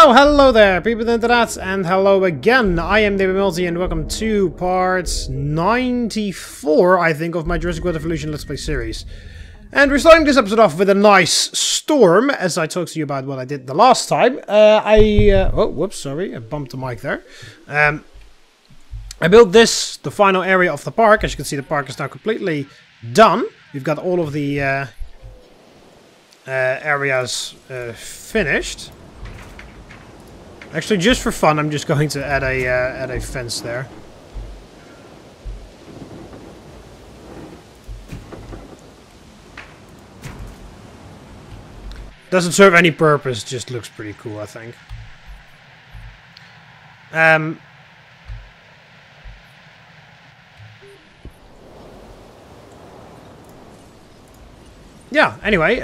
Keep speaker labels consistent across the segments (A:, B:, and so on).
A: Well, hello there, people of the internet, and hello again. I am TheMBmulti, and welcome to part 94, I think, of my Jurassic World Evolution Let's Play series. And we're starting this episode off with a nice storm, as I talked to you about what I did the last time. Oh, whoops, sorry, I bumped the mic there. I built this, the final area of the park. As you can see, the park is now completely done. We've got all of the areas finished. Actually, just for fun, I'm just going to add a fence there. Doesn't serve any purpose, just looks pretty cool, I think. Yeah, anyway,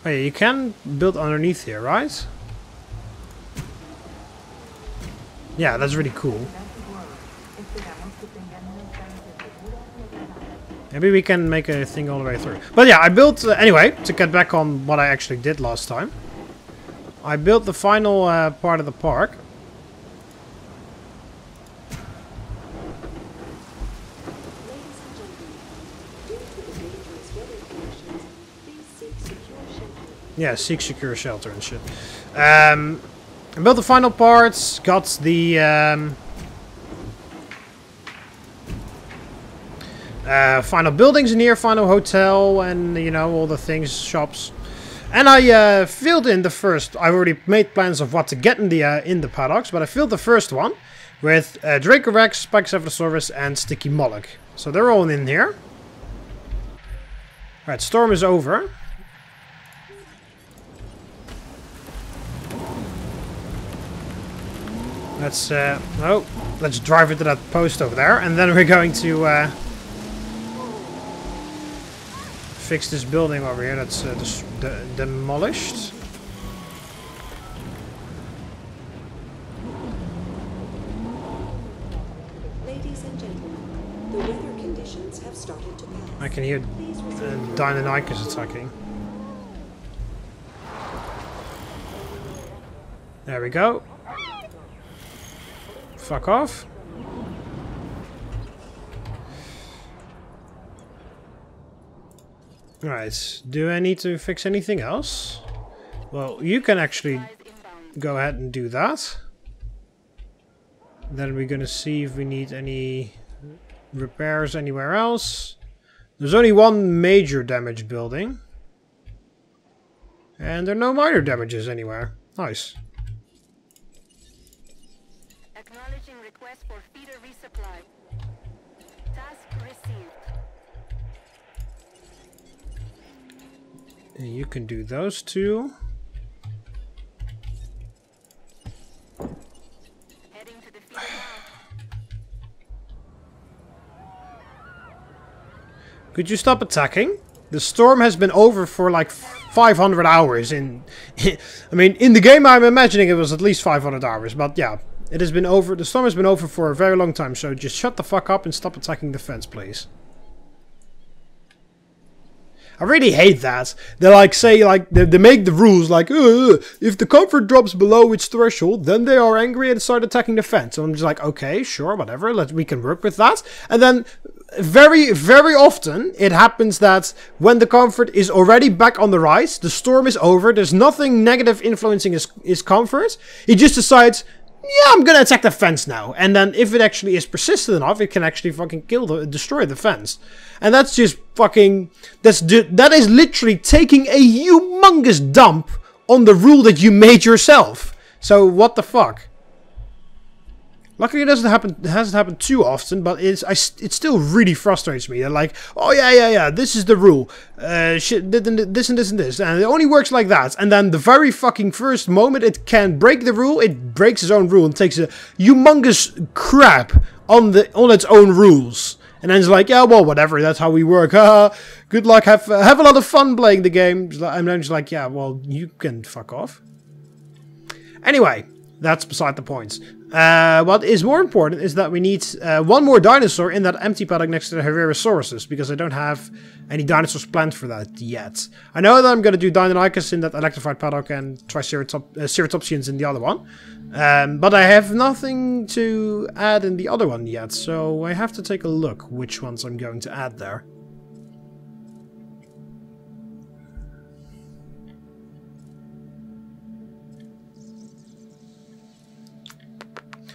A: oh yeah, you can build underneath here, right? Yeah, that's really cool. Maybe we can make a thing all the way through. But yeah, I built, anyway, to get back on what I actually did last time. I built the final part of the park. Yeah, seek secure shelter and shit. I built the final parts, got the final buildings in here, final hotel, and you know, all the things, shops. And I filled in the first. I already made plans of what to get in the paddocks, but I filled the first one with Dracorex, Spikecephalus, and Sticky Moloch. So they're all in here. Alright, storm is over. Let's drive it to that post over there, and then we're going to fix this building over here that's demolished.
B: Ladies and gentlemen, the weather conditions have started to pass.
A: I can hear Deinonychus attacking. There we go. Fuck off. Alright, do I need to fix anything else? Well, you can actually go ahead and do that. Then we're gonna see if we need any repairs anywhere else. There's only one major damage building. And there are no minor damages anywhere. Nice.
C: Acknowledging request for feeder resupply. Task received.
A: And you can do those two.
C: Heading to the feeder now.
A: Could you stop attacking? The storm has been over for like 500 hours in... I mean, in the game I'm imagining it was at least 500 hours, but yeah. It has been over, the storm has been over for a very long time, so just shut the fuck up and stop attacking the fence, please. I really hate that. They like say, like, they make the rules like, if the comfort drops below its threshold, then they are angry and start attacking the fence. And I'm just like, okay, sure, whatever, we can work with that. And then, very, very often, it happens that when the comfort is already back on the rise, the storm is over, there's nothing negative influencing his comfort, he just decides... Yeah, I'm gonna attack the fence now. And then if it actually is persistent enough, it can actually fucking destroy the fence. And that's just fucking... That is literally taking a humongous dump on the rule that you made yourself. So, what the fuck? Luckily, it hasn't happened too often, but it still really frustrates me. They're like, oh yeah, this is the rule. Shit, this and this and this. And it only works like that. And then the very fucking first moment it can break the rule, it breaks its own rule and takes a humongous crap on its own rules. And then it's like, yeah, well, whatever, that's how we work. Good luck, have a lot of fun playing the game. And then it's like, yeah, well, you can fuck off. Anyway, that's beside the point. What is more important is that we need one more dinosaur in that empty paddock next to the Heverosauruses, because I don't have any dinosaurs planned for that yet. I know that I'm going to do Deinonychus in that electrified paddock and Triceratopsians in the other one. But I have nothing to add in the other one yet, so I have to take a look which ones I'm going to add there.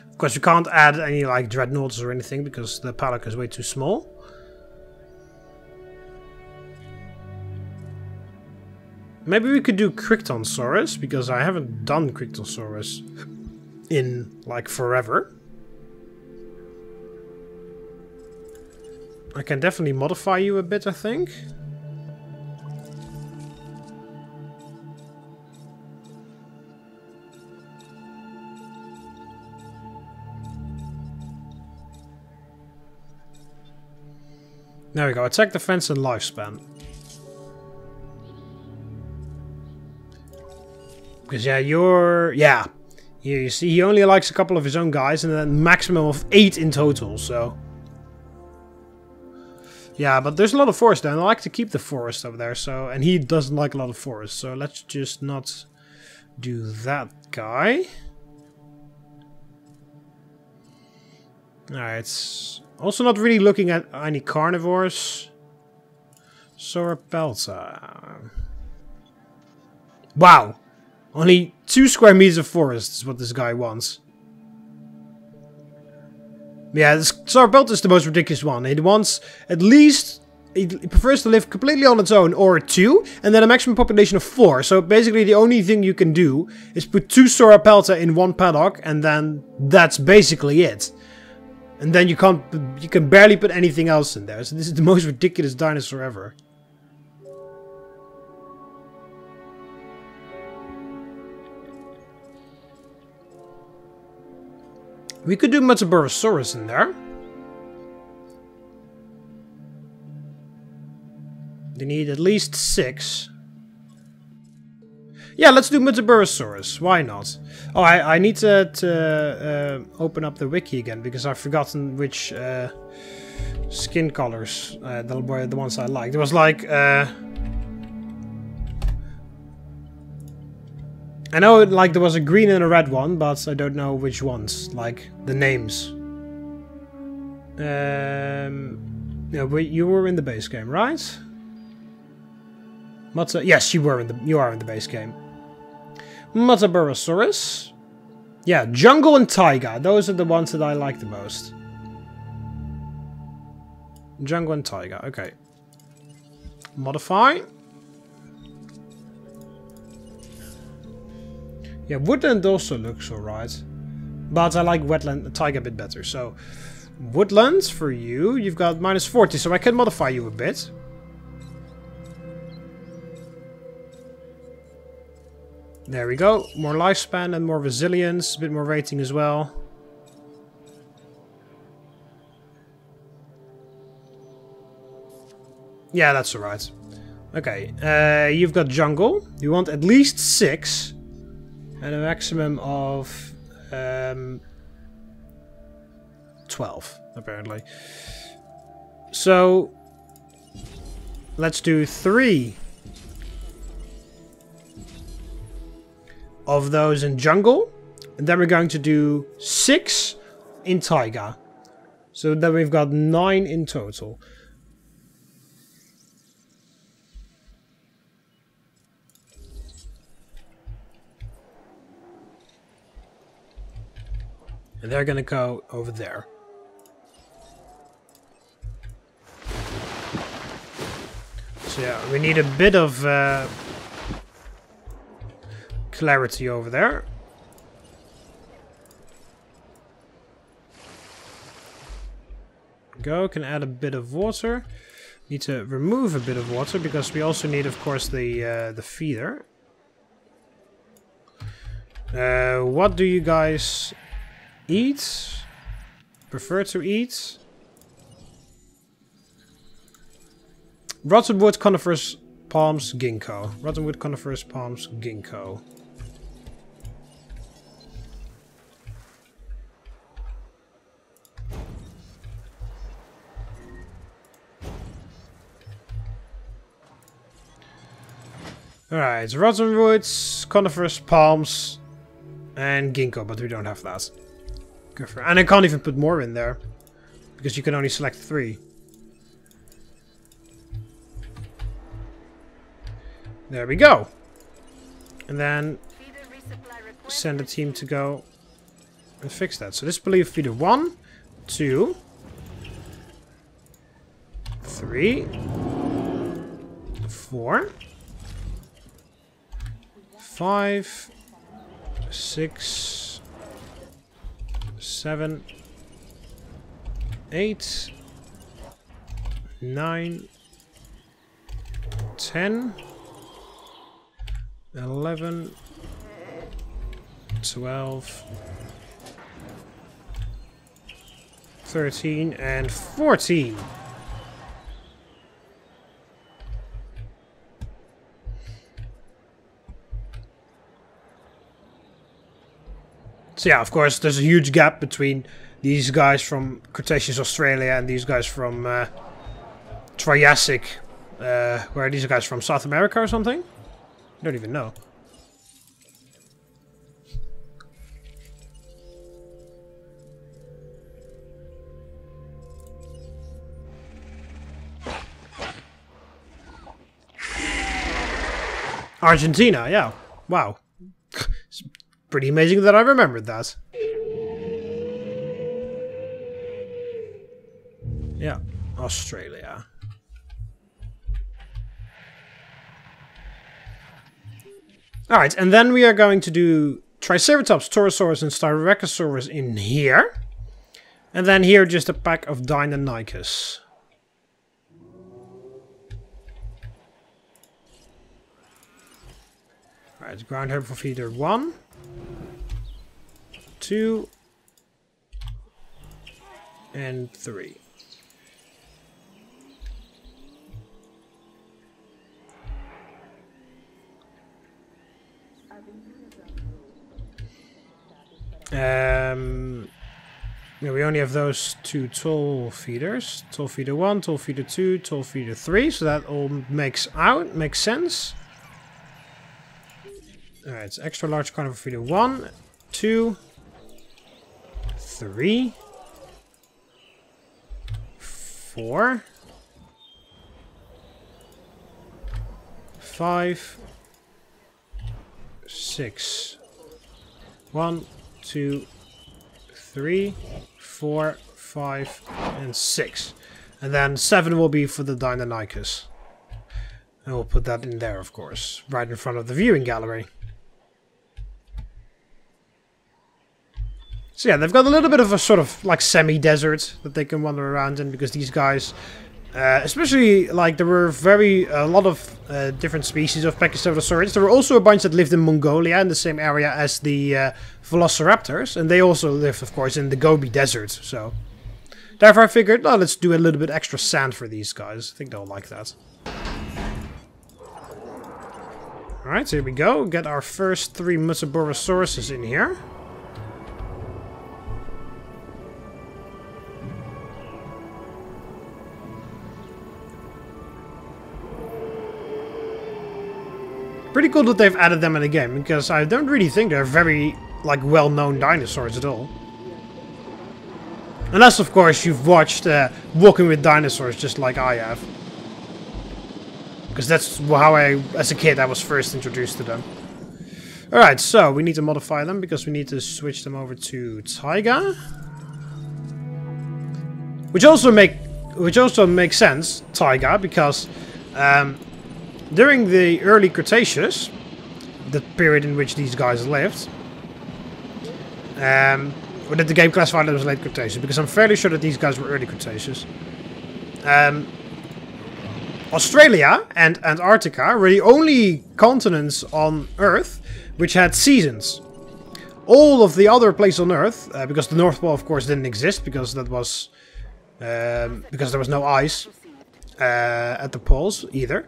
A: Of course, you can't add any like dreadnoughts or anything because the paddock is way too small. Maybe we could do Crichtonsaurus, because I haven't done Crichtonsaurus in like forever. I can definitely modify you a bit, I think. There we go, attack, defense and lifespan. Because yeah, you see he only likes a couple of his own guys and then maximum of 8 in total, so. Yeah, but there's a lot of forest there and I like to keep the forest over there, so, and he doesn't like a lot of forest, so let's just not do that guy. Alright, also not really looking at any carnivores. Sauropelta. Wow! Only 2 square meters of forest is what this guy wants. Yeah, this Sauropelta is the most ridiculous one. He wants at least... He prefers to live completely on its own, or 2, and then a maximum population of 4. So basically the only thing you can do is put 2 Sauropelta in one paddock, and then that's basically it. And then you can barely put anything else in there. So this is the most ridiculous dinosaur ever. We could do Muerta in there. They need at least 6. Yeah, let's do Muerta. Why not? Oh, I need to open up the wiki again because I've forgotten which skin colors were the ones I liked. There was like I know like there was a green and a red one, but I don't know which ones. Like the names. Yeah, you were in the base game, right? Yes, you are in the base game. Muerta. Yeah, jungle and taiga. Those are the ones that I like the most. Jungle and taiga. Okay. Modify. Yeah, woodland also looks alright. But I like wetland taiga a bit better. So, woodlands for you. You've got -40, so I can modify you a bit. There we go. More lifespan and more resilience. A bit more rating as well. Yeah, that's alright. Okay. You've got jungle. You want at least 6. And a maximum of 12, apparently. So, let's do 3 of those in jungle, and then we're going to do 6 in taiga. So then we've got 9 in total. And they're gonna go over there. So yeah, we need a bit of clarity over there. Go, can add a bit of water. Need to remove a bit of water because we also need, of course, the feeder. What do you guys eat? Prefer to eat? Rottenwood, conifers, palms, ginkgo. Rottenwood, conifers, palms, ginkgo. Alright, rodenwoods, coniferous palms, and ginkgo, but we don't have that. Go for it. And I can't even put more in there, because you can only select 3. There we go. And then send a team to go and fix that. So this believe feeder 1, 2, 3, 4, 5, 6, 7, 8, 9, 10, 11, 12, 13, and 14. So yeah, of course, there's a huge gap between these guys from Cretaceous Australia and these guys from Triassic. Where are these guys from? South America or something? I don't even know. Argentina, yeah. Wow. It's pretty amazing that I remembered that. Yeah, Australia. Alright, and then we are going to do Triceratops, Torosaurus, and Styracosaurus in here. And then here just a pack of Deinonychus. Alright, ground herb for feeder 1, 2, and 3. Yeah, we only have those 2 toll feeders. Toll feeder 1, toll feeder 2, toll feeder 3. So that all makes sense. Alright, it's extra large carnivore feeder 1, 2, 3, 4, 5, 6. 1, 2, 3, 4, 5, and 6. And then 7 will be for the Deinonychus. And we'll put that in there, of course, right in front of the viewing gallery. So yeah, they've got a little bit of a sort of like semi-desert that they can wander around in, because these guys, especially like there were a lot of different species of Pachycephalosaurids. There were also a bunch that lived in Mongolia in the same area as the Velociraptors, and they also lived, of course, in the Gobi Desert. So therefore I figured, oh, let's do a little bit extra sand for these guys. I think they'll like that. Alright, so here we go. Get our first 3 Muttaburasauruses in here. Pretty cool that they've added them in the game, because I don't really think they're very like well-known dinosaurs at all. Unless, of course, you've watched Walking with Dinosaurs just like I have. Because that's how as a kid, I was first introduced to them. Alright, so we need to modify them, because we need to switch them over to Taiga. Which also makes sense, Taiga, because during the early Cretaceous, the period in which these guys lived, or did the game classify them as late Cretaceous? Because I'm fairly sure that these guys were early Cretaceous. Australia and Antarctica were the only continents on Earth which had seasons. All of the other places on Earth, because the North Pole, of course, didn't exist, because that was because there was no ice at the poles either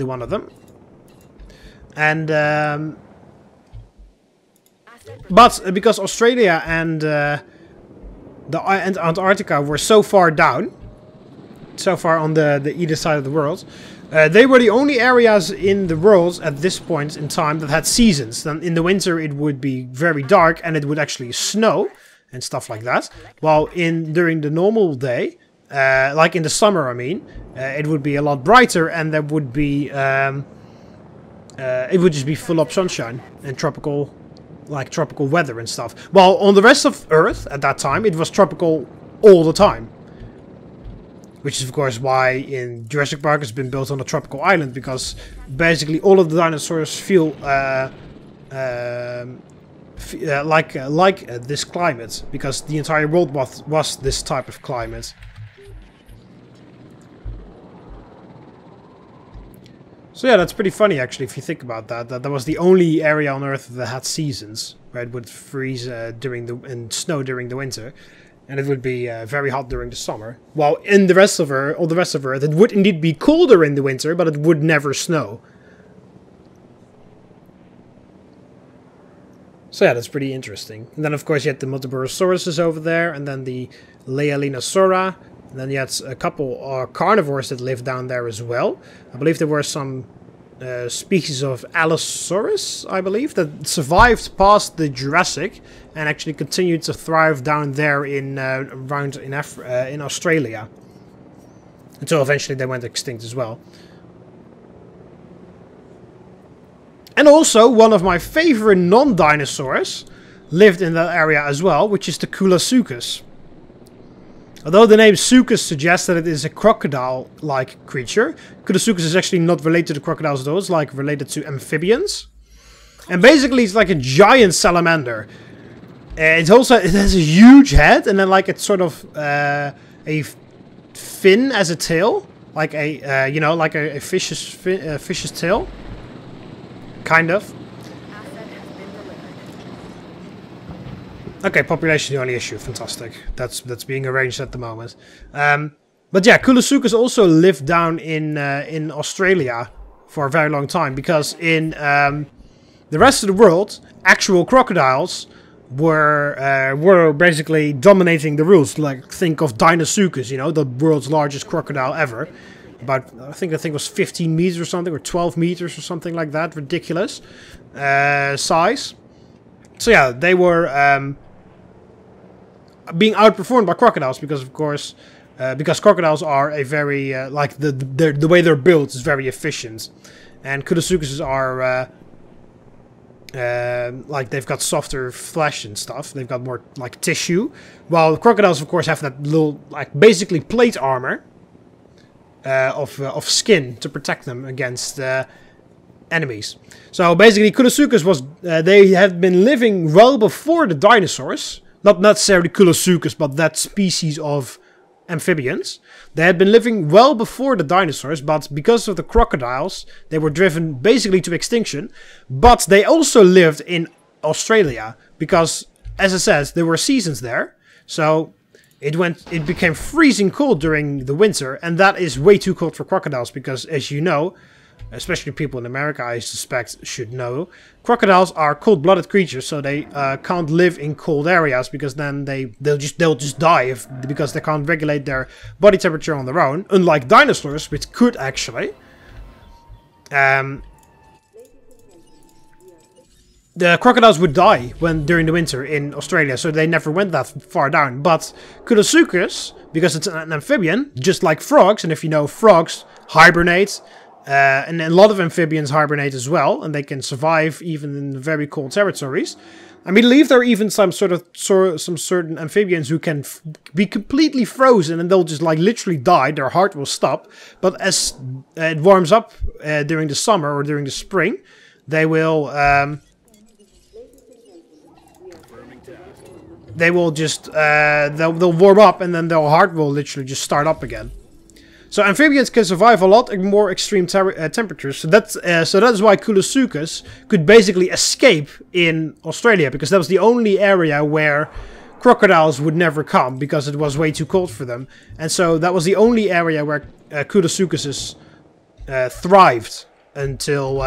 A: one of them, and but because Australia and Antarctica were so far down, so far on the either side of the world, They were the only areas in the world at this point in time that had seasons. Then in the winter it would be very dark and it would actually snow and stuff like that. While during the normal day, like in the summer, I mean, it would be a lot brighter and there would be it would just be full of sunshine and tropical weather and stuff. While on the rest of Earth at that time, it was tropical all the time. Which is of course why in Jurassic Park it's been built on a tropical island, because basically all of the dinosaurs feel like this climate, because the entire world was this type of climate. So yeah, that's pretty funny actually if you think about that. That was the only area on Earth that had seasons, where it would freeze and snow during the winter, and it would be very hot during the summer. While in the rest of Earth, it would indeed be colder in the winter, but it would never snow. So yeah, that's pretty interesting. And then of course you had the Multiborosauruses over there, and then the Lealinosaura. And then you had a couple carnivores that lived down there as well. I believe there were some species of Allosaurus, I believe, that survived past the Jurassic and actually continued to thrive down there in Australia. Until eventually they went extinct as well. And also, one of my favorite non-dinosaurs lived in that area as well, which is the Coolosuchus. Although the name Suchus suggests that it is a crocodile-like creature, Coolosuchus is actually not related to crocodiles at all. It's like related to amphibians. And basically it's like a giant salamander. It has a huge head, and then like it's sort of a fin as a tail, like a like a fish's tail, kind of. Okay, population is the only issue. Fantastic. That's being arranged at the moment. But yeah, Coolosuchus also lived down in Australia for a very long time, because in the rest of the world, actual crocodiles were basically dominating the rules. Like, think of Deinosuchus, you know, the world's largest crocodile ever. About, I think it was 15 meters or something, or 12 meters or something like that. Ridiculous size. So yeah, they were being outperformed by crocodiles, because of course, because crocodiles are a very like the way they're built is very efficient, and Coolosuchuses are like they've got softer flesh and stuff. They've got more like tissue, while crocodiles of course have that little like basically plate armor of skin to protect them against enemies. So basically, Coolosuchus was they had been living well before the dinosaurs. Not necessarily Coolosuchus, but that species of amphibians. They had been living well before the dinosaurs, but because of the crocodiles, they were driven basically to extinction. But they also lived in Australia, because, as I said, there were seasons there. So it became freezing cold during the winter, and that is way too cold for crocodiles, because, as you know, especially people in America, I suspect, should know, crocodiles are cold-blooded creatures, so they can't live in cold areas, because then they'll just die because they can't regulate their body temperature on their own. Unlike dinosaurs, which could actually. The crocodiles would die during the winter in Australia, so they never went that far down. But Coolosuchus, because it's an amphibian, just like frogs, and if you know, frogs hibernate. And a lot of amphibians hibernate as well, and they can survive even in very cold territories. I believe there are even some certain amphibians who can be completely frozen, and they'll just like literally die. Their heart will stop. But as it warms up during the summer or during the spring, they will just they'll warm up, and then their heart will literally just start up again. So amphibians can survive a lot in more extreme temperatures. So that's why Coolosuchus could basically escape in Australia, because that was the only area where crocodiles would never come, because it was way too cold for them. And so that was the only area where Coolosuchuses thrived until,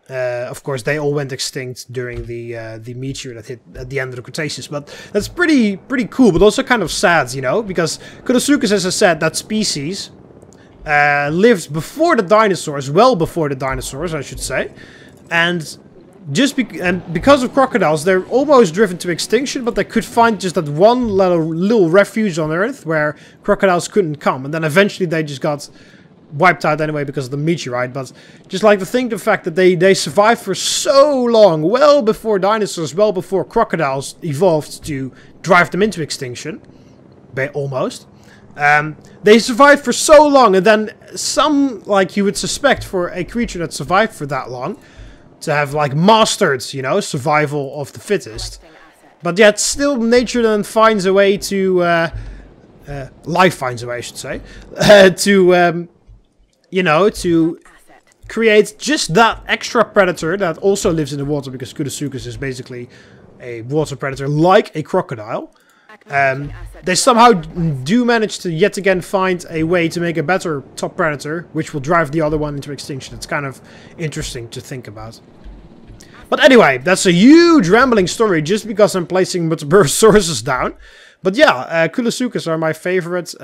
A: of course, they all went extinct during the meteor that hit at the end of the Cretaceous. But that's pretty cool, but also kind of sad, you know, because Coolosuchus, as I said, that species lived before the dinosaurs, well before the dinosaurs, I should say. And because of crocodiles, they're almost driven to extinction, but they could find just that one little refuge on Earth where crocodiles couldn't come. And then eventually they just got wiped out anyway because of the meteorite. But just like to think the fact that they survived for so long, well before dinosaurs, well before crocodiles evolved to drive them into extinction. Almost. They survived for so long, and then some, like you would suspect for a creature that survived for that long, to have like mastered, you know, survival of the fittest. But yet still nature then finds a way to, life finds a way, I should say, to, you know, to create just that extra predator that also lives in the water, because Kudosuchus is basically a water predator like a crocodile. They somehow do manage to yet again find a way to make a better top predator, which will drive the other one into extinction. It's kind of interesting to think about. But anyway, that's a huge rambling story just because I'm placing multiple sources down. But yeah, Kudosuchus are my favorite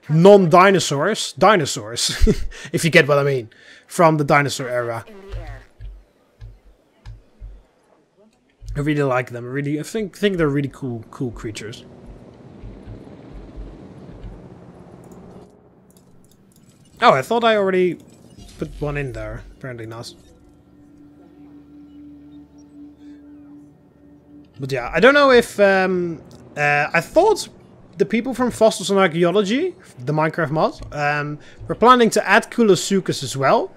A: non-dinosaurs. Dinosaurs, if you get what I mean, from the dinosaur era. I really like them. I think they're really cool creatures. Oh, I thought I already put one in there. Apparently not. But yeah, I don't know if... I thought the people from Fossils and Archaeology, the Minecraft mod, were planning to add Kudosuchus as well.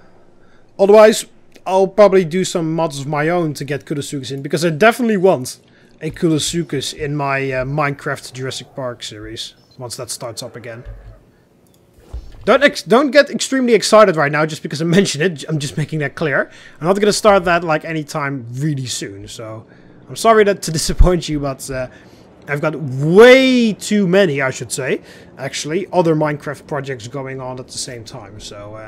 A: Otherwise, I'll probably do some mods of my own to get Kudosuchus in, because I definitely want a Kudosuchus in my Minecraft Jurassic Park series, once that starts up again. Don't get extremely excited right now just because I mentioned it. I'm just making that clear. I'm not going to start that like anytime really soon. So I'm sorry to disappoint you, but I've got way too many, I should say, actually, other Minecraft projects going on at the same time. So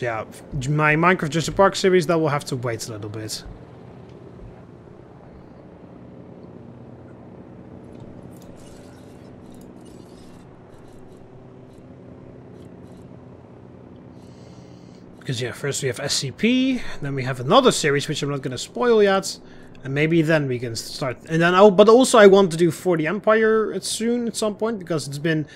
A: yeah, my Minecraft Jurassic Park series, that will have to wait a little bit. Because yeah, first we have SCP, then we have another series which I'm not going to spoil yet, and maybe then we can start. And then but also I want to do For the Empire soon at some point, because it's been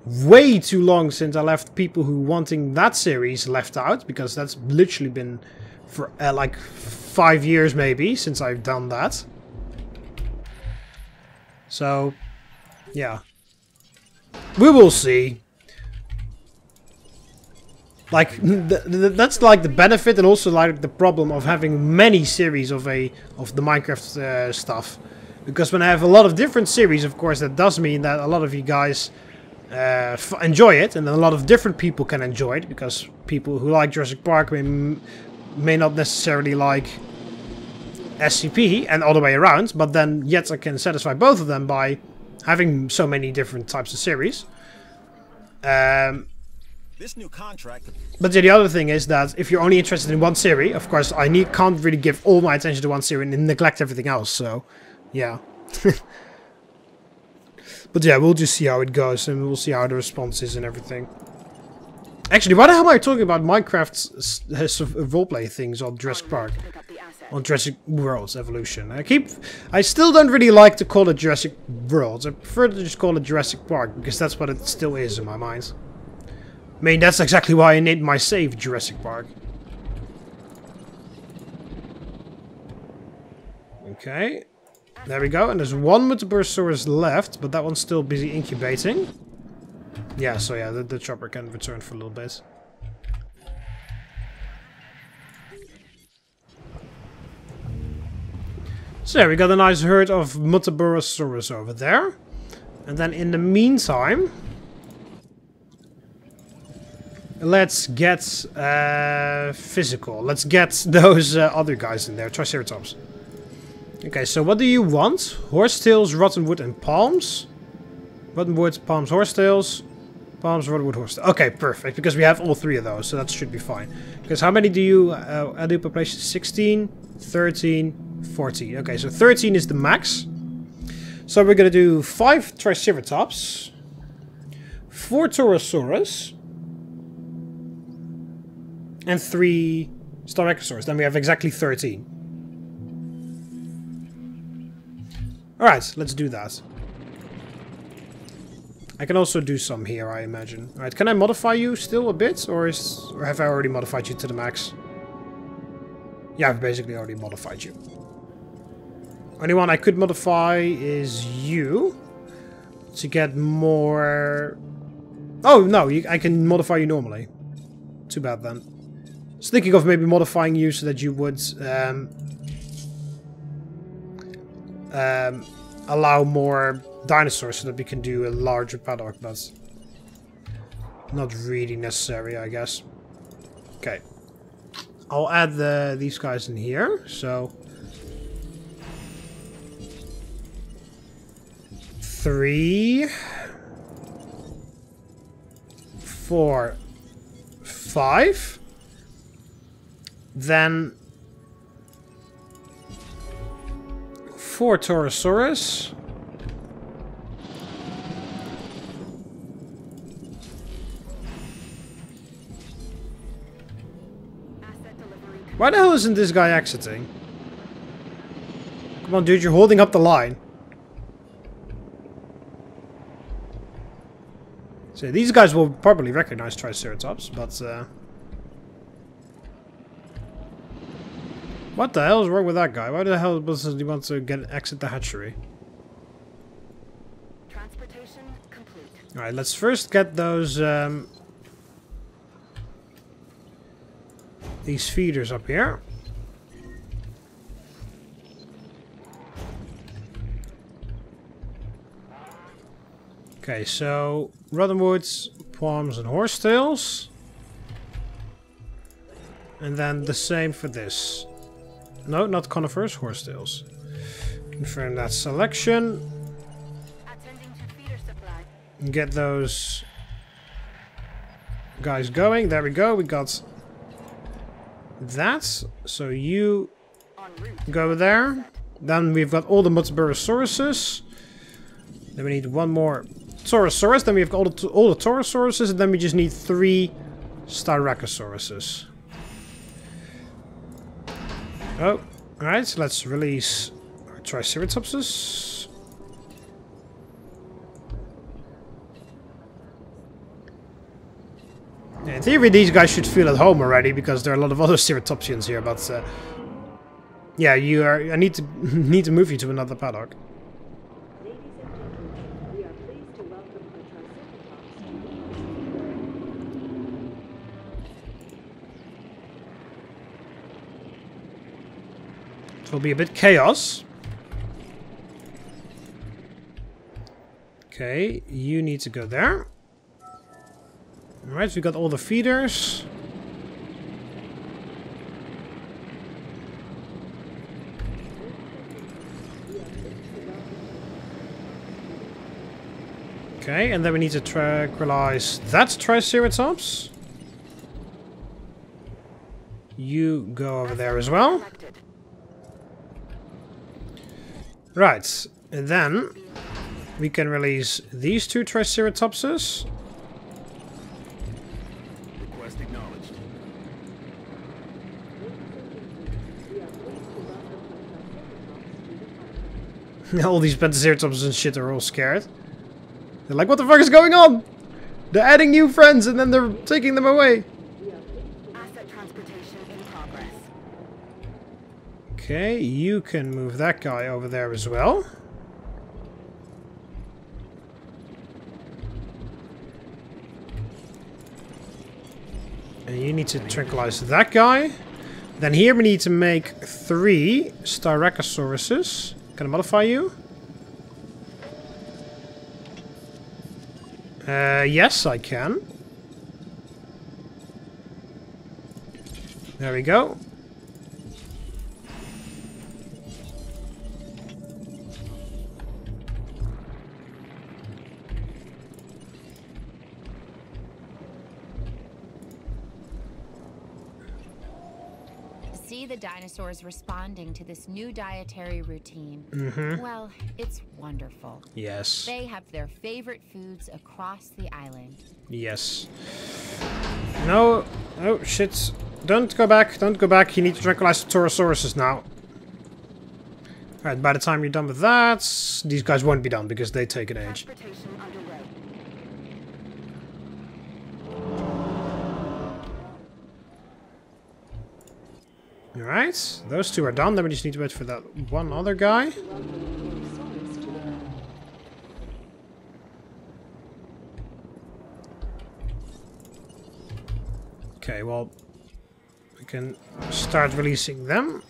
A: way too long since I left people who wanting that series left out, because that's literally been for like 5 years maybe since I've done that. So yeah, we will see. Like, that's like the benefit and also like the problem of having many series of the Minecraft stuff. Because when I have a lot of different series, of course, that does mean that a lot of you guys enjoy it, and then a lot of different people can enjoy it, because people who like Jurassic Park may not necessarily like SCP, and all the way around, but then yet I can satisfy both of them by having so many different types of series.
D: This new contract.
A: But yeah, the other thing is that if you're only interested in one series, of course, I can't really give all my attention to one series and neglect everything else. So, yeah. But yeah, we'll just see how it goes, and we'll see how the response is and everything. Actually, why the hell am I talking about Minecraft's roleplay things on Jurassic Park? On Jurassic World's evolution. I still don't really like to call it Jurassic Worlds. I prefer to just call it Jurassic Park, because that's what it still is in my mind. I mean, that's exactly why I named my save Jurassic Park. Okay. There we go. And there's one Metabursaurus left, but that one's still busy incubating. Yeah, so yeah, the chopper can return for a little bit. So yeah, we got a nice herd of Metabursaurus over there. And then in the meantime, let's get physical. Let's get those other guys in there. Triceratops. Okay, so what do you want? Horsetails, rotten wood, and palms. Rotten wood, palms, horsetails. Palms, rotten wood, horsetails. Okay, perfect. Because we have all three of those, so that should be fine. Because how many do you add population? 16, 13, 14. Okay, so 13 is the max. So we're gonna do 5 Triceratops, 4 Torosaurus, and 3 Styracosaurus. Then we have exactly 13. Alright, let's do that. I can also do some here, I imagine. Alright, can I modify you still a bit? Or have I already modified you to the max? Yeah, I've basically already modified you. Only one I could modify is you. To get more... Oh, no, I can modify you normally. Too bad then. I was thinking of maybe modifying you so that you would... allow more dinosaurs so that we can do a larger paddock, but not really necessary, I guess. Okay. I'll add these guys in here, so 3, 4, 5, then 4 Torosaurus, why the hell isn't this guy exiting? Come on, dude, you're holding up the line. So these guys will probably recognize Triceratops, but what the hell is wrong with that guy? Why the hell doesn't he want to exit the hatchery?
C: Transportation complete.
A: Alright, let's first get those these feeders up here. Okay, so Roddenwoods, Palms, and Horsetails. And then the same for this. No, not conifers, Horsetails. Confirm that selection.
C: Attending to feeder supply.
A: And get those guys going. There we go. We got that. So you
C: En route.
A: go there. Then we've got all the Muttaburrasauruses. Then we need one more Torosaurus. Then we have all the Torosauruses. And then we just need 3 Styracosauruses. Oh, alright. So let's release our Triceratopses. Yeah, in theory, these guys should feel at home already because there are a lot of other Ceratopsians here. But yeah, you are. I need to need to move you to another paddock.
B: Ladies and gentlemen, we are pleased to welcome the Triceratops to
A: It will be a bit chaos. Okay, you need to go there. Alright, we got all the feeders. Okay, and then we need to tranquilize that Triceratops. You go over there as well.
C: Selected.
A: Right, and then we can release these 2 Triceratopses.
D: Request acknowledged.
A: All these Pentaceratops and shit are all scared. They're like, what the fuck is going on? They're adding new friends and then they're taking them away.
C: Asset transportation in progress.
A: Okay, you can move that guy over there as well. And you need to tranquilize that guy. Then here we need to make 3 Styracosauruses. Can I modify you? Yes, I can. There we go.
E: see the dinosaurs responding to this new dietary routine. Well, it's wonderful.
A: Yes.
E: They have their favorite foods across the island.
A: Yes. No. Oh, shit. Don't go back. Don't go back. You need to tranquilize the Torosauruses now. Alright, by the time you're done with that, these guys won't be done because they take an age.
C: Transportation underway.
A: Alright, those two are done. Then we just need to wait for that one other guy. Okay, well, we can start releasing them.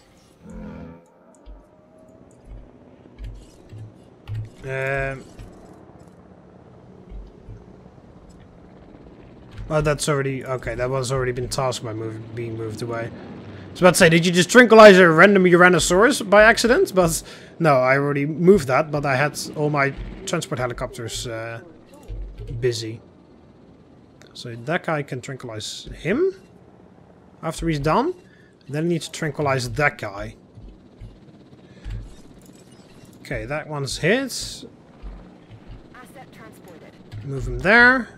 A: Oh, that's already... Okay, that was already been tasked by being moved away. I was about to say, did you just tranquilize a random Uranosaurus by accident? But no, I already moved that, but I had all my transport helicopters busy. So that guy can tranquilize him after he's done. Then I need to tranquilize that guy. Okay, that one's hit.
C: Asset transported.
A: Move him there.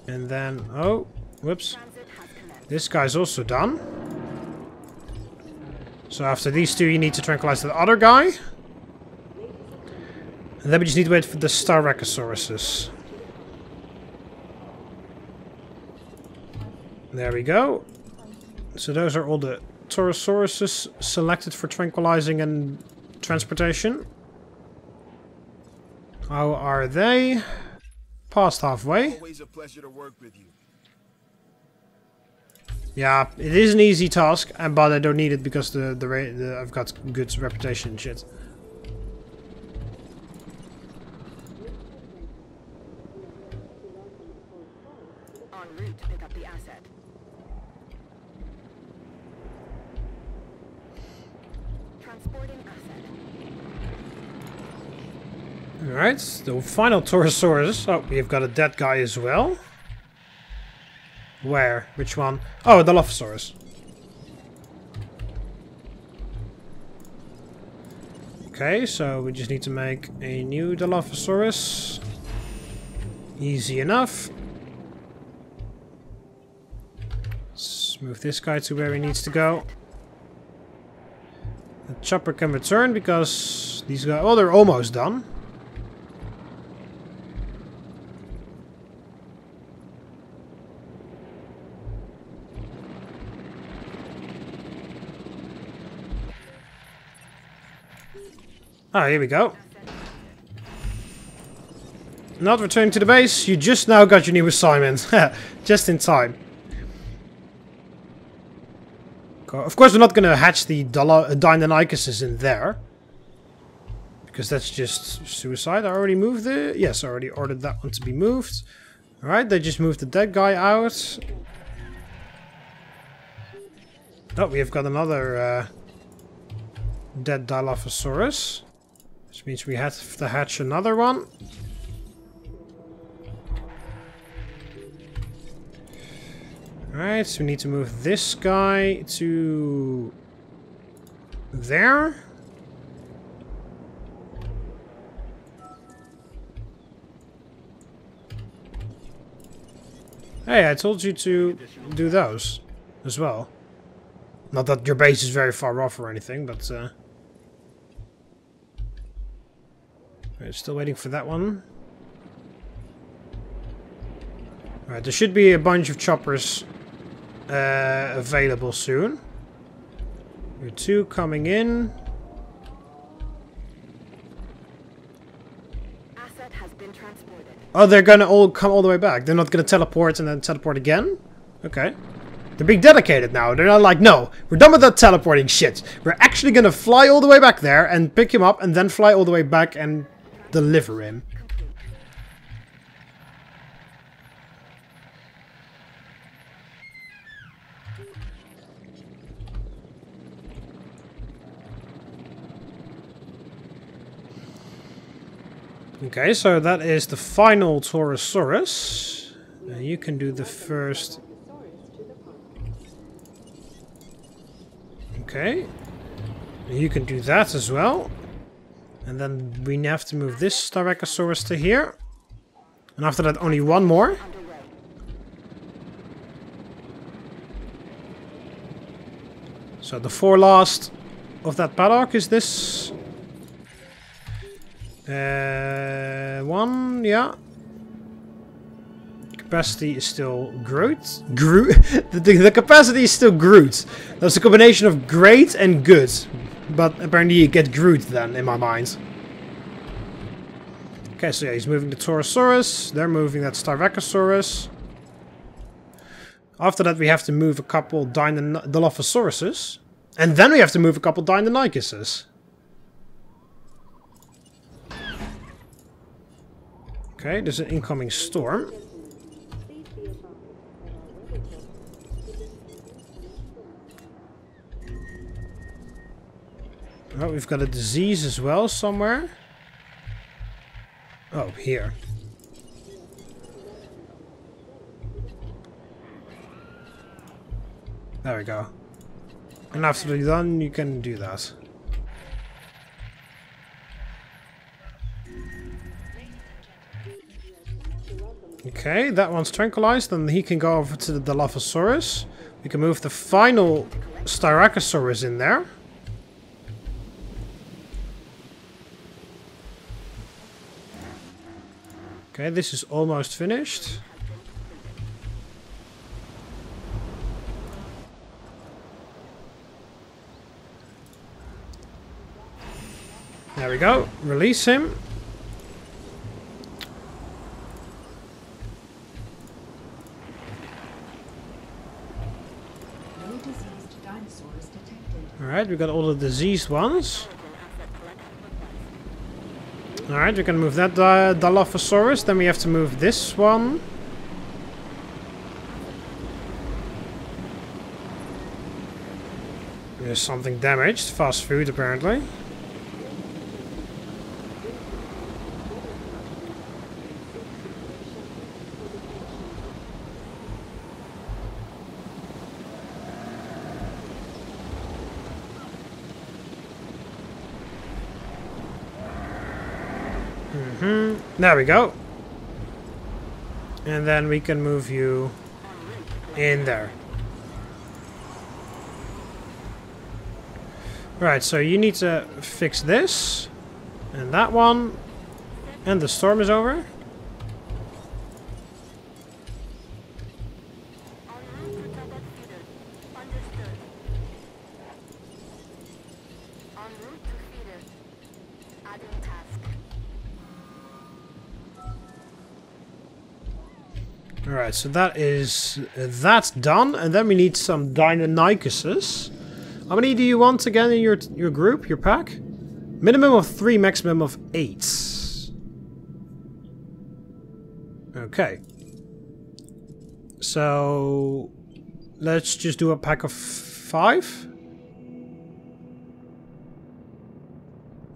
A: And then, oh, whoops.
C: Transit has commenced.
A: This guy's also done. So after these two, you need to tranquilize the other guy. And then we just need to wait for the Styracosaurus. There we go. So those are all the Torosauruses selected for tranquilizing and transportation. How are they? Past halfway.
D: Always a pleasure to work with you.
A: Yeah, it is an easy task, but I don't need it because I've got good reputation and shit.
C: En route to pick up the asset. Transporting asset.
A: Alright, the final Torosaurus. Oh, we've got a dead guy as well. Where? Which one? Oh, the Dilophosaurus. Okay, so we just need to make a new Dilophosaurus. Easy enough. Let's move this guy to where he needs to go. The chopper can return because these guys... Oh, they're almost done. Ah, here we go. Not returning to the base. You just now got your new assignment. Just in time. Of course, we're not going to hatch the Deinonychuses in there. Because that's just suicide. I already moved the... Yes, I already ordered that one to be moved. Alright, they just moved the dead guy out. Oh, we have got another dead Dilophosaurus. Which means we have to hatch another one. Alright, so we need to move this guy to there. Hey, I told you to do those as well. Not that your base is very far off or anything, but Alright, still waiting for that one. Alright, there should be a bunch of choppers available soon. There are two coming in.
C: Asset has been transported.
A: Oh, they're gonna all come all the way back. They're not gonna teleport and then teleport again? Okay. They're being dedicated now. They're not like, no, we're done with that teleporting shit. We're actually gonna fly all the way back there and pick him up and then fly all the way back and deliver him. Okay, so that is the final Torosaurus. You can do the first. Okay. You can do that as well. And then we have to move this Styracosaurus to here. And after that, only one more. So the 4 last of that paddock is this. One, yeah. Capacity is still Groot. The capacity is still Groot. That's a combination of great and good. But apparently you get Groot then, in my mind. Okay, so yeah, he's moving the Torosaurus. They're moving that Styracosaurus. After that we have to move a couple Dilophosaurus. And then we have to move a couple Deinonychuses. Okay, there's an incoming storm. Oh, we've got a disease as well somewhere. Oh, here. There we go. And after you're done, you can do that. Okay, that one's tranquilized, and he can go over to the Dilophosaurus. We can move the final Styracosaurus in there. Okay, this is almost finished. There we go. Release him.
B: No diseased dinosaurs detected.
A: Alright, we got all the diseased ones. Alright, we can move that Dilophosaurus. Then we have to move this one. There's something damaged. Fast food, apparently. There we go. And then we can move you in there. Right, so you need to fix this. And that one. And the storm is over. Alright, so that's done, and then we need some Deinonychuses. How many do you want again in your group, your pack? Minimum of 3, maximum of 8. Okay. So let's just do a pack of 5.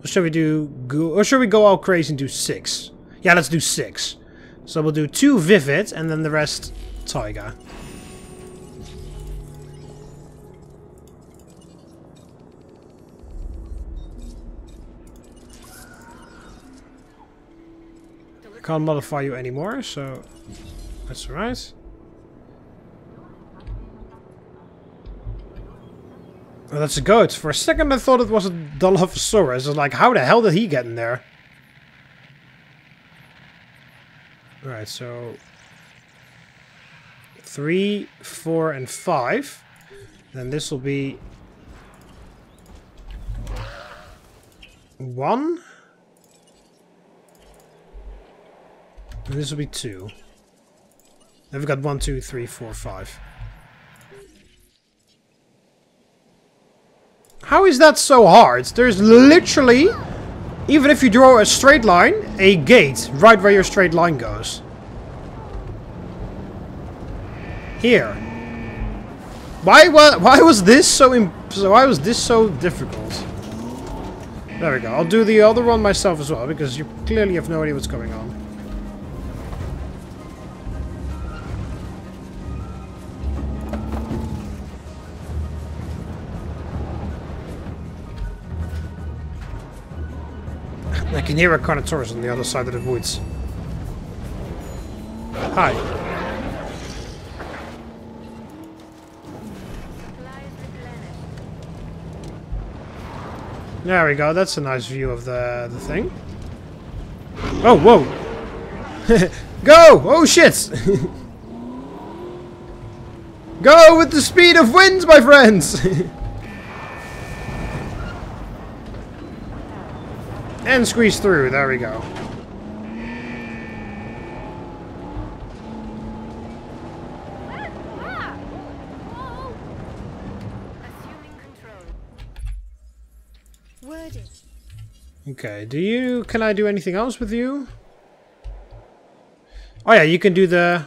A: Or should we go all crazy and do 6? Yeah, let's do 6. So we'll do 2 Vivid, and then the rest Taiga. I can't modify you anymore, so that's alright. Oh, that's a goat. For a second I thought it was a Dilophosaurus. I was like, how the hell did he get in there? Alright, so 3, 4, and 5. Then this will be 1. And this will be 2. Then we've got 1, 2, 3, 4, 5. How is that so hard? There's literally, even if you draw a straight line, a gate right where your straight line goes. Here. Why was this so difficult? There we go. I'll do the other one myself as well, because you clearly have no idea what's going on. can hear a Carnotaurus on the other side of the woods. Hi. There we go. That's a nice view of the thing. Oh, whoa! Go! Oh shit! Go with the speed of wind, my friends! And squeeze through. There we go.
C: Assuming control.
E: Worded.
A: Okay, can I do anything else with you? Oh yeah, you can do the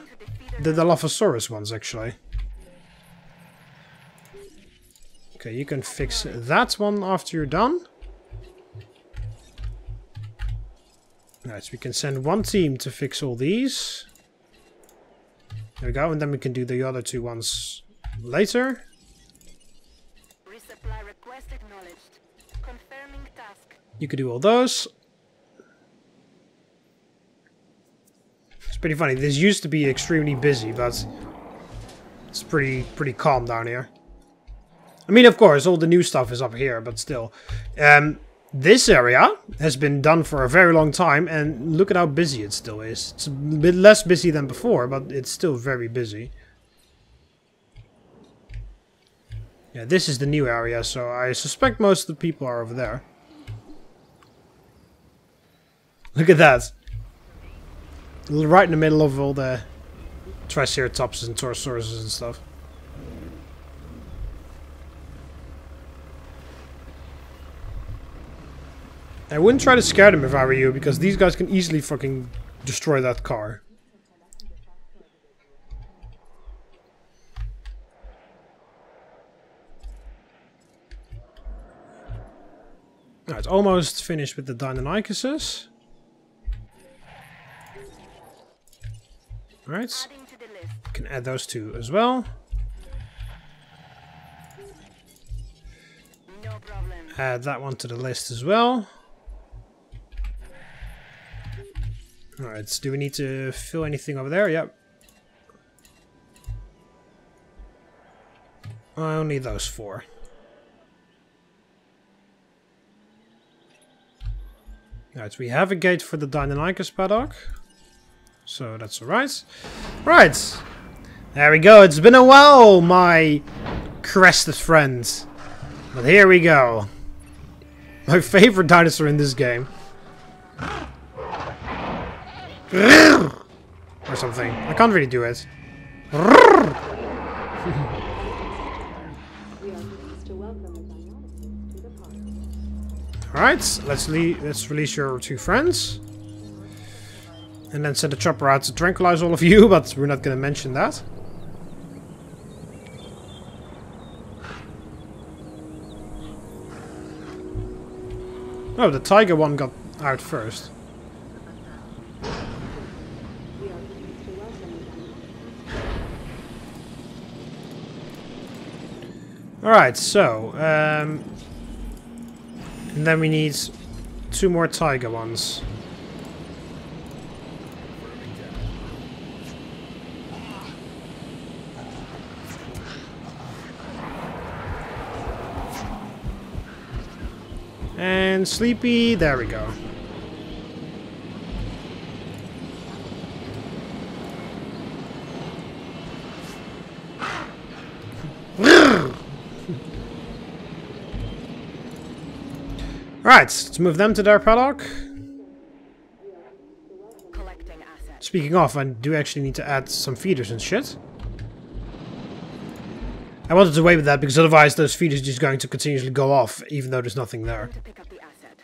A: Dilophosaurus ones actually. Okay, you can fix that one after you're done. Alright, so we can send one team to fix all these. There we go, and then we can do the other two ones later.
C: Resupply request acknowledged. Confirming task.
A: You could do all those. It's pretty funny. This used to be extremely busy, but it's pretty calm down here. I mean, of course, all the new stuff is up here, but still. This area has been done for a very long time, and look at how busy it still is. It's a bit less busy than before, but it's still very busy. Yeah, this is the new area, so I suspect most of the people are over there. Look at that. Right in the middle of all the Triceratops and Taurosauruses and stuff. I wouldn't try to scare them if I were you, because these guys can easily fucking destroy that car. Alright, almost finished with the Deinonychuses. Alright,
C: Adding to the list.
A: can add those two as well.
C: No problem.
A: Add that one to the list as well. Alright, do we need to fill anything over there? Yep. Only those four. Alright, we have a gate for the Deinonychus paddock. So that's alright. Right. There we go. It's been a while, my crested friends. But here we go. My favorite dinosaur in this game. Or something. I can't really do it.
B: We are pleased to welcome the Deinonychus to the park.
A: Alright, let's release your two friends. And then send a chopper out to tranquilize all of you, but we're not going to mention that. Oh, the tiger one got out first.
B: We are pleased to welcome the Deinonychus.
A: Alright, so, and then we need two more tiger ones. And Sleepy, there we go. Alright, let's move them to their paddock.
C: Collecting assets.
A: Speaking of, I do actually need to add some feeders and shit. I wanted to wait with that because otherwise those feeders are just going to continuously go off even though there's nothing there.
C: To pick up the asset.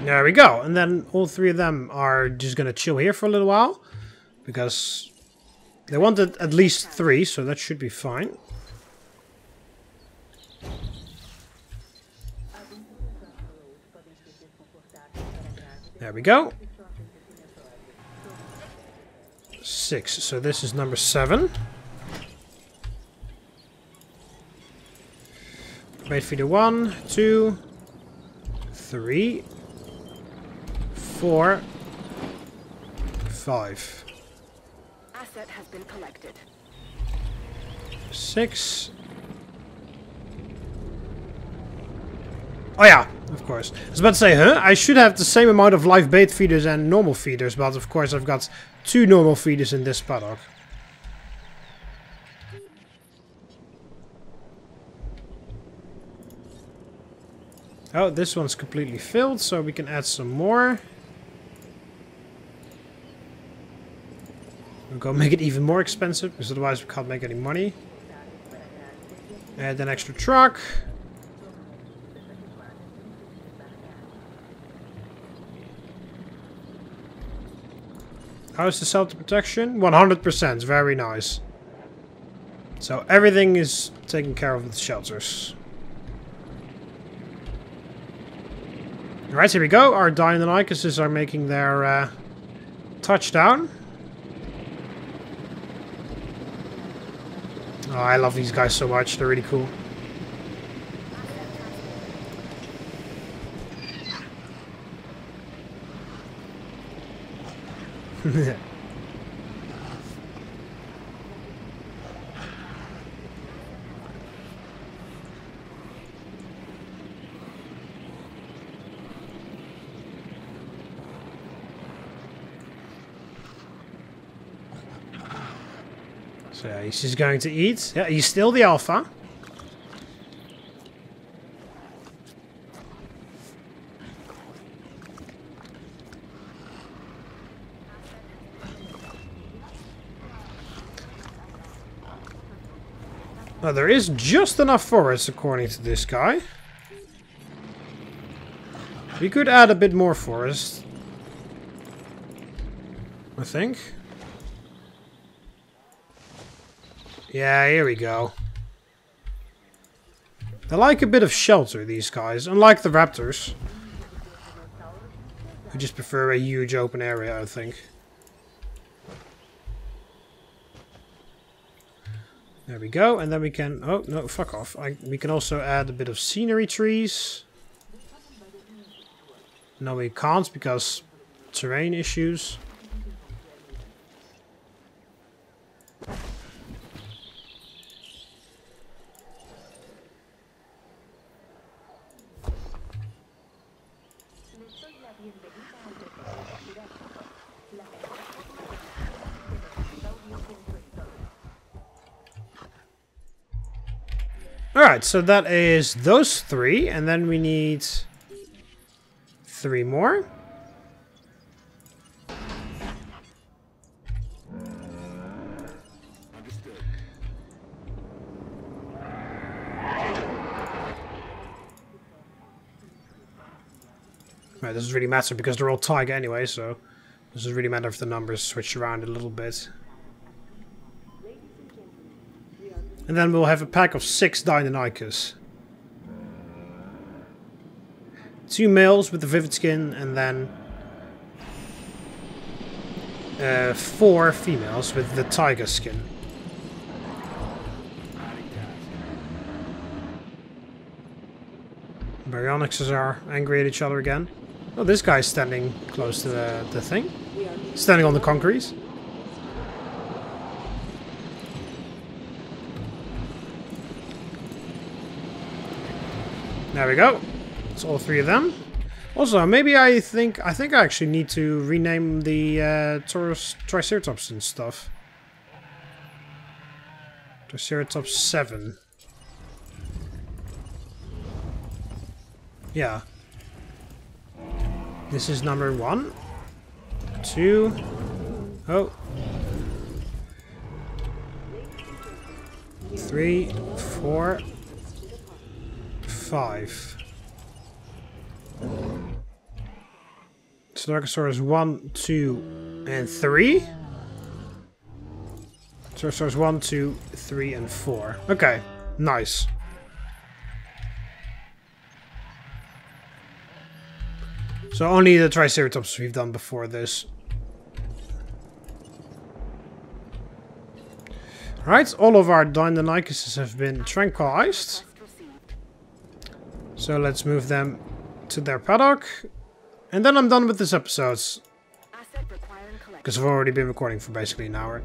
A: There we go. And then all three of them are just going to chill here for a little while. Because they wanted at least three, so that should be fine. There we go. 6. So this is number 7. Bait feeder 1, 2, 3, 4, 5.
C: Asset has been collected.
A: 6. Oh yeah, of course. I was about to say, I should have the same amount of live bait feeders and normal feeders, but of course I've got 2 normal feeders in this paddock. Oh, this one's completely filled, so we can add some more. We'll go make it even more expensive, because otherwise we can't make any money. Add an extra truck. How's the shelter protection? 100%. Very nice. So everything is taken care of with the shelters. Alright, here we go. Our Deinonychuses are making their touchdown. Oh, I love these guys so much. They're really cool. So yeah, he's just going to eat. Yeah, he's still the alpha. Now, there is just enough forest, according to this guy. We could add a bit more forest, I think. Yeah, here we go. They like a bit of shelter, these guys, unlike the raptors. Who just prefer a huge open area, I think. There we go, and then we can... Oh, no, fuck off. We can also add a bit of scenery trees. No, we can't, because terrain issues. Alright, so that is those 3, and then we need 3 more.
D: Understood.
A: Right, this doesn't really matter because they're all tiger anyway, so it doesn't really matter if the numbers switch around a little bit. And then we'll have a pack of 6 Deinonychus. 2 males with the vivid skin, and then 4 females with the tiger skin. Baryonyxes are angry at each other again. Oh, this guy's standing close to the thing. Standing on the concrete. There we go. It's all 3 of them. Also, maybe I think I actually need to rename the Triceratops and stuff. Triceratops 7. Yeah. This is number 1. 2. Oh. 3, 4. 5. Styracosaurus 1, 2, and 3. Styracosaurus 1, 2, 3, and 4. Okay, nice. So only the Triceratops we've done before this. Right, all of our Deinonychuses have been tranquilized. So let's move them to their paddock. And then I'm done with this episode. Because I've already been recording for basically an hour.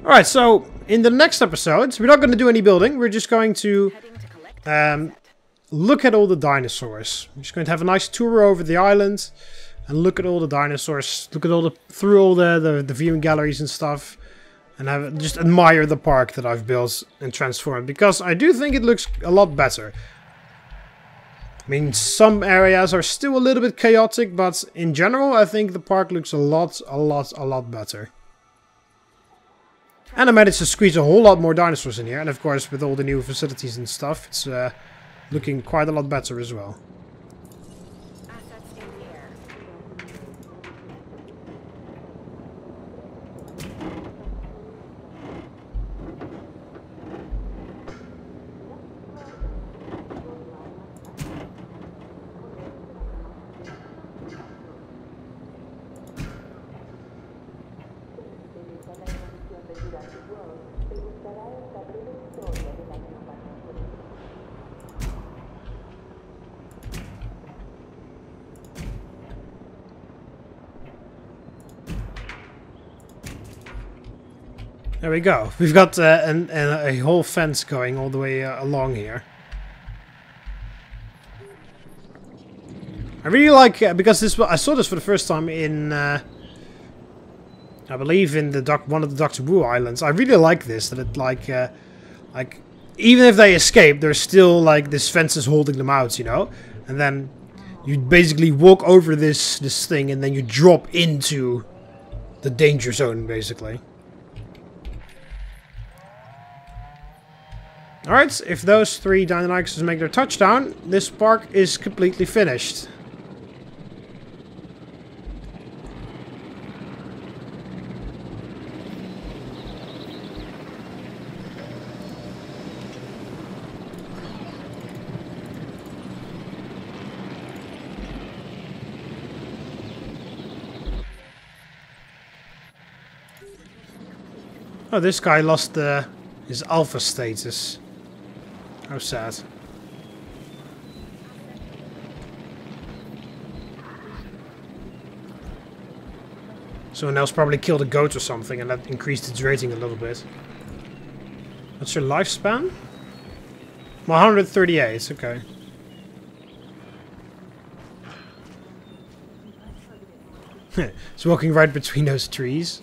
A: Alright, so in the next episode, we're not going to do any building. We're just going to look at all the dinosaurs. We're just going to have a nice tour over the island. And look at all the dinosaurs. Look at all through all the viewing galleries and stuff. And just admire the park that I've built and transformed. Because I do think it looks a lot better. I mean, some areas are still a little bit chaotic, but in general, I think the park looks a lot better. And I managed to squeeze a whole lot more dinosaurs in here. And of course, with all the new facilities and stuff, it's looking quite a lot better as well. There we go. We've got a whole fence going all the way along here. I really like because I saw this for the first time in I believe in the one of the Doctor Wu Islands. I really like this that it like even if they escape, there's still like this fence is holding them out, you know. And then you basically walk over this thing and then you drop into the danger zone basically. Alright, if those 3 Deinonychuses make their touchdown, this park is completely finished. Oh, this guy lost his alpha status. How sad. Someone else probably killed a goat or something and that increased its rating a little bit. What's your lifespan? 138, okay. It's walking right between those trees.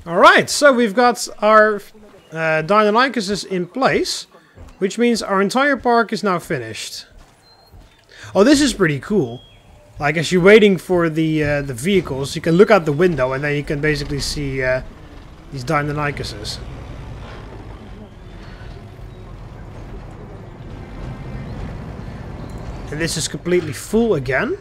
A: Alright, so we've got our Deinonychuses in place, which means our entire park is now finished. Oh, this is pretty cool. Like, as you're waiting for the vehicles, you can look out the window and then you can basically see these Deinonychuses. And this is completely full again.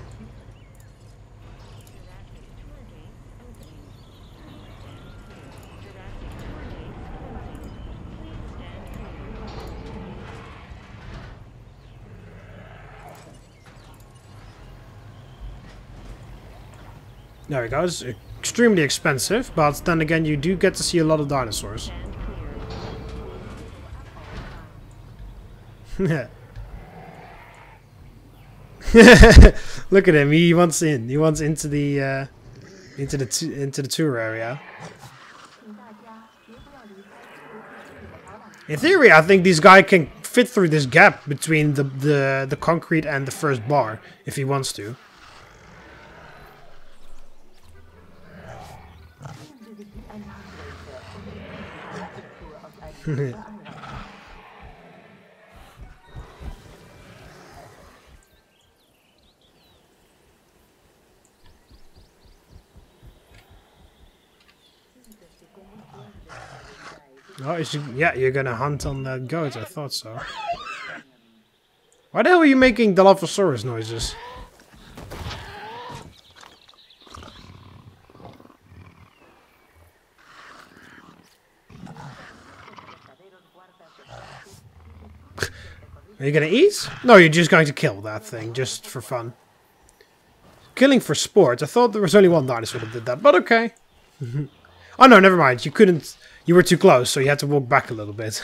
A: There we go, it's extremely expensive, but then again you do get to see a lot of dinosaurs. Look at him, he wants in. He wants into the tour area. In theory, I think this guy can fit through this gap between the concrete and the first bar if he wants to. Oh, yeah, you're gonna hunt on that goat, I thought so. Why the hell are you making Dilophosaurus noises? Are you gonna eat? No, you're just going to kill that thing, just for fun. Killing for sport. I thought there was only one dinosaur that did that, but okay. Oh no, never mind. You couldn't... You were too close, so you had to walk back a little bit.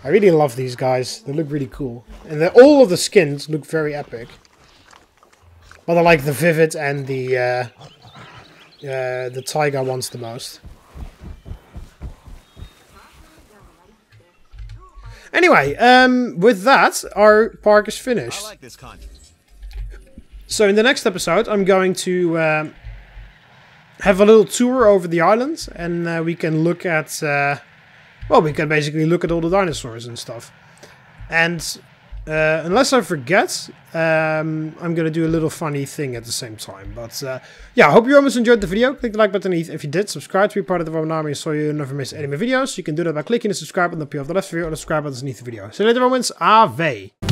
A: I really love these guys. They look really cool. And all of the skins look very epic. But I like the Vivid and the Tiger ones the most. Anyway, with that, our park is finished.
D: I like this content.
A: So in the next episode, I'm going to have a little tour over the island. And we can look at... well, we can basically look at all the dinosaurs and stuff. And unless I forget, I'm going to do a little funny thing at the same time. But yeah, I hope you almost enjoyed the video. Click the like button if you did. Subscribe to be part of the TheMBmulti army so you never miss any of my videos. You can do that by clicking the subscribe button up here on the left of the video or the subscribe button underneath the video. So later, moments. Ave.